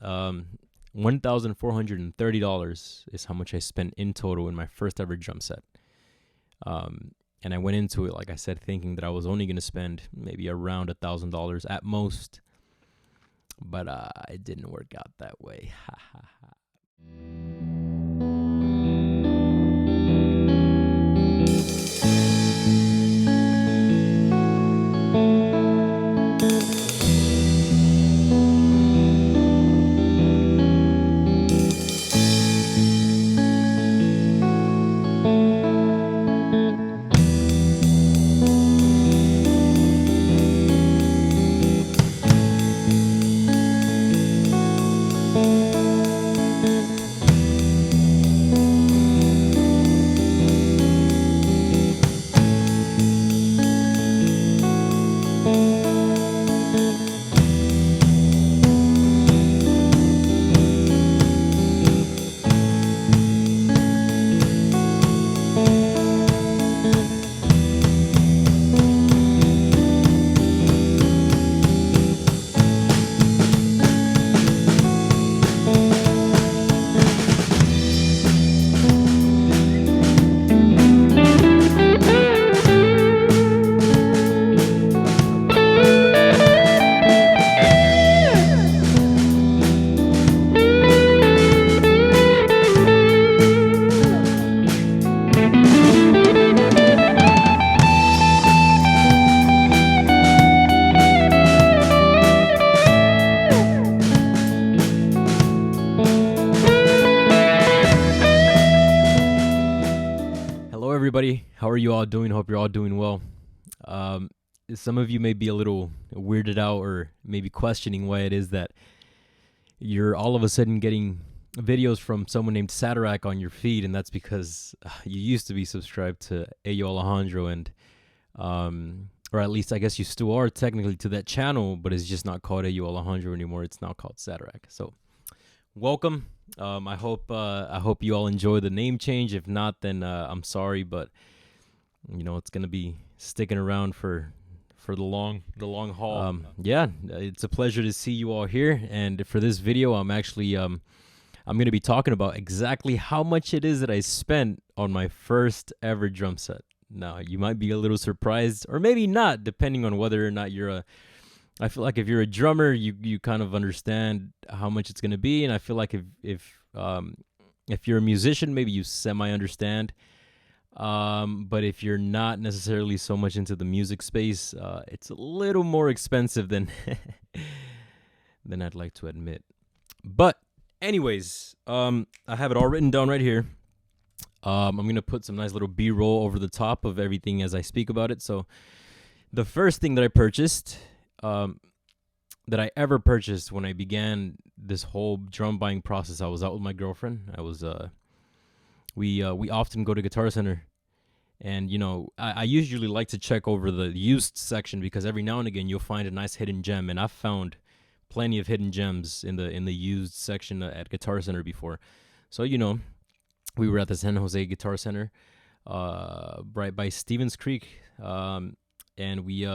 $1,430 is how much I spent in total in my first ever drum set. And I went into it, like I said, thinking that I was only going to spend maybe around $1,000 at most. But it didn't work out that way. Ha ha ha. Everybody, how are you all doing? Hope you're all doing well. Some of you may be a little weirded out or maybe questioning why it is that you're all of a sudden getting videos from someone named Satarak on your feed, and that's because you used to be subscribed to Ayo Alejandro, and or at least I guess you still are technically to that channel, but it's just not called Ayo Alejandro anymore. It's now called Satarak. So welcome. I hope you all enjoy the name change. If not, then I'm sorry, but you know it's gonna be sticking around for the long haul. Yeah, it's a pleasure to see you all here. And for this video, I'm actually I'm gonna be talking about exactly how much it is that I spent on my first ever drum set. Now, you might be a little surprised, or maybe not, depending on whether or not I feel like if you're a drummer, you kind of understand how much it's gonna be, and I feel like if you're a musician, maybe you semi-understand. But if you're not necessarily so much into the music space, it's a little more expensive than I'd like to admit. But anyways, I have it all written down right here. I'm gonna put some nice little B-roll over the top of everything as I speak about it. So the first thing that I purchased, that I ever purchased when I began this whole drum buying process, I was out with my girlfriend. I was we often go to Guitar Center, and you know I usually like to check over the used section because every now and again you'll find a nice hidden gem, and I've found plenty of hidden gems in the used section at Guitar Center before. So you know, we were at the San Jose Guitar Center, right by Stevens Creek, and we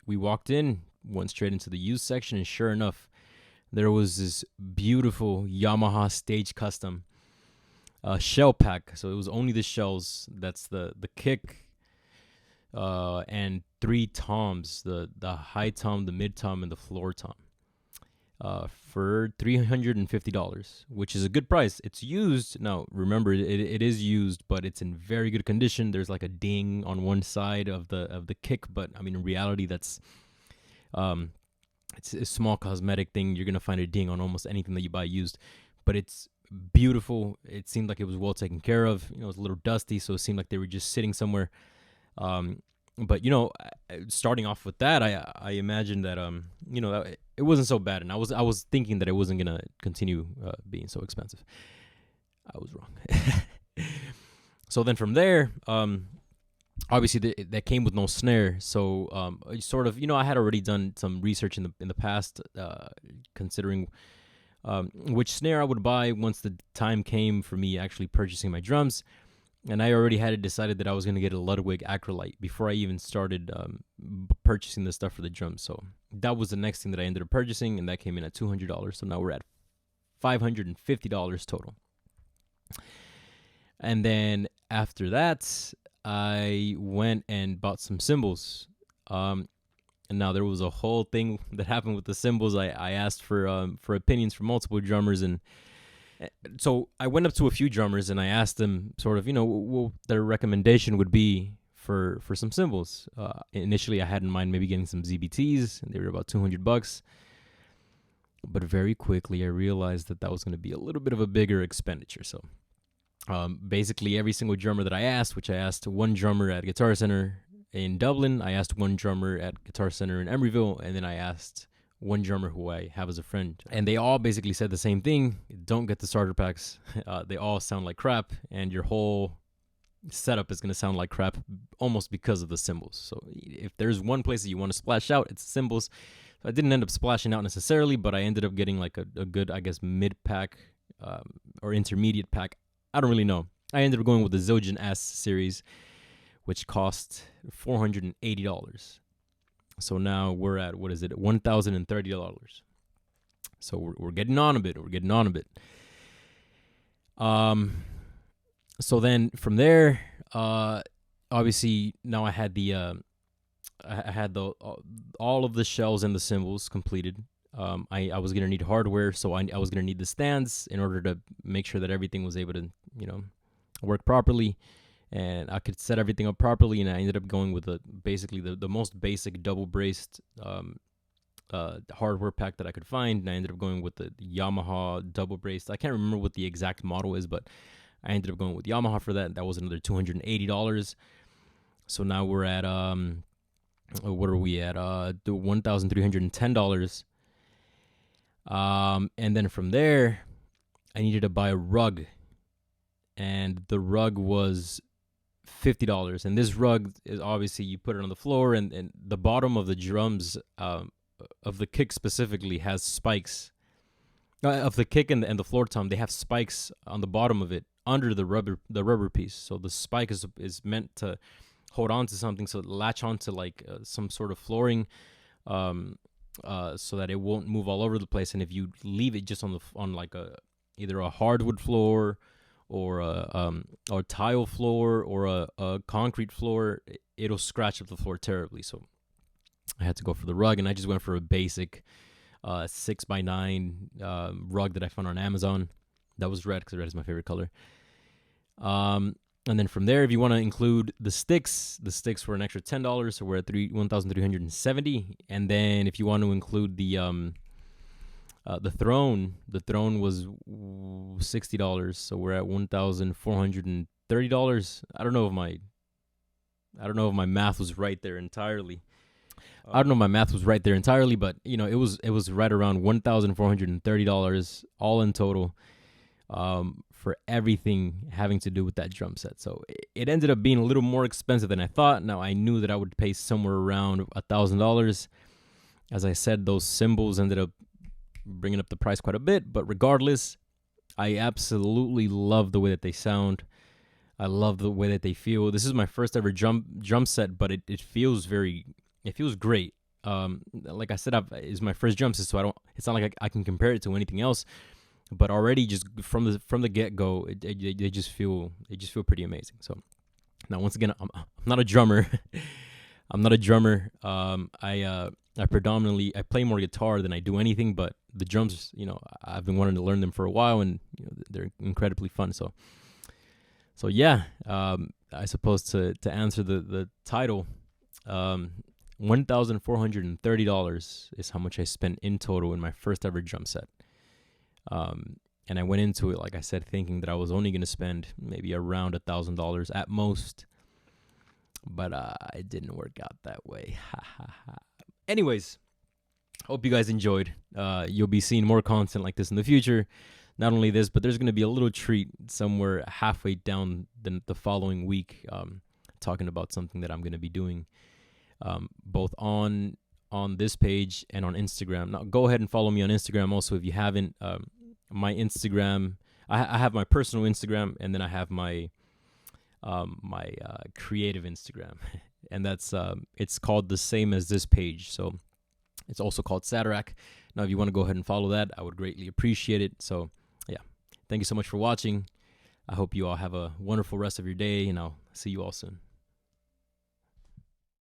walked in. Went straight into the used section, and sure enough, there was this beautiful Yamaha Stage Custom shell pack. So it was only the shells. That's the kick, and 3 toms: the high tom, the mid tom, and the floor tom, for $350, which is a good price. It's used. Now remember, it is used, but it's in very good condition. There's like a ding on one side of the kick, but I mean in reality that's it's a small cosmetic thing. You're gonna find a ding on almost anything that you buy used, but it's beautiful. It seemed like it was well taken care of. You know, it was a little dusty, so it seemed like they were just sitting somewhere. But you know, starting off with that, I imagined that you know, it wasn't so bad, and I was thinking that it wasn't gonna continue being so expensive. I was wrong. So then from there, obviously that came with no snare, so sort of, you know, I had already done some research in the past, considering which snare I would buy once the time came for me actually purchasing my drums, and I already had it decided that I was going to get a Ludwig Acrolite before I even started purchasing the stuff for the drums. So that was the next thing that I ended up purchasing, and that came in at $200. So now we're at $550 total. And then after that, I went and bought some cymbals. And now there was a whole thing that happened with the cymbals. I asked for opinions from multiple drummers, and so I went up to a few drummers and I asked them sort of, what their recommendation would be for some cymbals. Initially, I had in mind maybe getting some ZBTs, and they were about $200. But very quickly, I realized that was going to be a little bit of a bigger expenditure. So basically, every single drummer that I asked, which I asked one drummer at Guitar Center in Dublin, I asked one drummer at Guitar Center in Emeryville, and then I asked one drummer who I have as a friend. And they all basically said the same thing: don't get the starter packs. They all sound like crap, and your whole setup is going to sound like crap almost because of the cymbals. So if there's one place that you want to splash out, it's cymbals. So I didn't end up splashing out necessarily, but I ended up getting like a good, I guess, mid-pack or intermediate pack. I don't really know. I ended up going with the Zildjian S series, which cost $480. So now we're at, what is it, $1,030. So we're getting on a bit. So then from there, obviously now I had all of the shells and the cymbals completed. I was gonna need hardware, so I was gonna need the stands in order to make sure that everything was able to work properly, and I could set everything up properly. And I ended up going with basically the most basic double braced hardware pack that I could find, and I ended up going with the Yamaha double braced. I can't remember what the exact model is, but I ended up going with Yamaha for that. That was another $280. So now we're at what are we at? The $1,310. And then from there, I needed to buy a rug, and the rug was $50. And this rug is obviously, you put it on the floor, and the bottom of the drums, of the kick specifically, has spikes. Of the kick and the floor tom, they have spikes on the bottom of it under the rubber piece. So the spike is meant to hold on to something, so latch onto like some sort of flooring, so that it won't move all over the place. And if you leave it just on like either a hardwood floor or a tile floor or a concrete floor, it'll scratch up the floor terribly. So I had to go for the rug, and I just went for a basic 6x9 rug that I found on Amazon. That was red, because red is my favorite color. And then from there, if you want to include the sticks were an extra $10, so we're at $1,370. And then if you want to include the throne was $60, so we're at $1,430. I don't know if my math was right there entirely. But it was right around $1,430 all in total, for everything having to do with that drum set. So it ended up being a little more expensive than I thought. Now, I knew that I would pay somewhere around $1,000. As I said, those cymbals ended up bringing up the price quite a bit, but regardless, I absolutely love the way that they sound. I love the way that they feel. This is my first ever drum set, but it feels great. Like I said, it's my first drum set, so it's not like I can compare it to anything else. But already, just from the get go, they just feel pretty amazing. So now, once again, I'm not a drummer. I play more guitar than I do anything. But the drums, I've been wanting to learn them for a while, and they're incredibly fun. So yeah, I suppose to answer the title, $1,430 is how much I spent in total in my first ever drum set. And I went into it, like I said, thinking that I was only going to spend maybe around $1,000 at most, but it didn't work out that way. Anyways, hope you guys enjoyed. You'll be seeing more content like this in the future. Not only this, but there's going to be a little treat somewhere halfway down the following week, talking about something that I'm going to be doing, both on this page and on Instagram. Now, go ahead and follow me on Instagram also if you haven't. My Instagram, I have my personal Instagram, and then I have my creative Instagram, and that's it's called the same as this page. So it's also called Satarak. Now, if you want to go ahead and follow that, I would greatly appreciate it. So Thank you so much for watching. I hope you all have a wonderful rest of your day, and I'll see you all soon.